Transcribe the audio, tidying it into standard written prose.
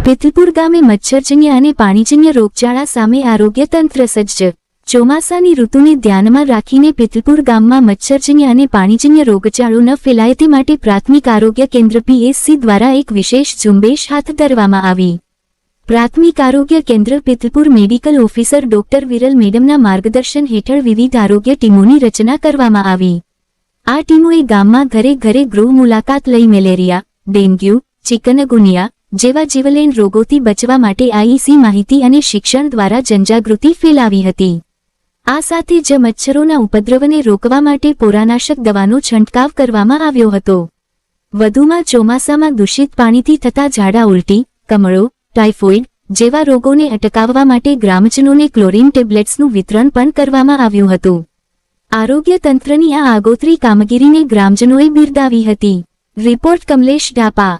પિથલપુર ગામે મચ્છરજન્ય અને પાણીજન્ય રોગચાળા સામે આરોગ્ય તંત્ર સજ્જ। ચોમાસાની ઋતુને ધ્યાનમાં રાખીને પિથલપુર ગામમાં મચ્છરજન્ય અને પાણીજન્ય રોગચાળો ન ફેલાય તે માટે પ્રાથમિક આરોગ્ય કેન્દ્ર PSC દ્વારા એક વિશેષ ઝુંબેશ હાથ ધરવામાં આવી। પ્રાથમિક આરોગ્ય કેન્દ્ર Pithalpur medical officer doctor Viral મેડમના માર્ગદર્શન હેઠળ વિવિધ આરોગ્ય ટીમોની રચના કરવામાં આવી। આ ટીમોએ ગામમાં ઘરે ઘરે ગૃહ મુલાકાત લઈ મેલેરિયા, ડેન્ગ્યુ, ચિકનગુનિયા જેવા જીવલેણ રોગોથી બચવા માટે IEC માહિતી અને શિક્ષણ દ્વારા જનજાગૃતિ ફેલાવી હતી। આ સાથે જ મચ્છરોના ઉપદ્રવને રોકવા માટે પોરાનાશક દવાનો છંટકાવ કરવામાં આવ્યો હતો। વધુમાં ચોમાસામાં દૂષિત પાણીથી થતા ઝાડા ઉલટી, કમળો, ટાઇફોઇડ જેવા રોગોને અટકાવવા માટે ગ્રામજનોને ક્લોરીન ટેબ્લેટ્સનું વિતરણ પણ કરવામાં આવ્યું હતું। આરોગ્ય તંત્રની આ આગોતરી કામગીરીને ગ્રામજનોએ બિરદાવી હતી। રિપોર્ટ કમલેશ ડાપા।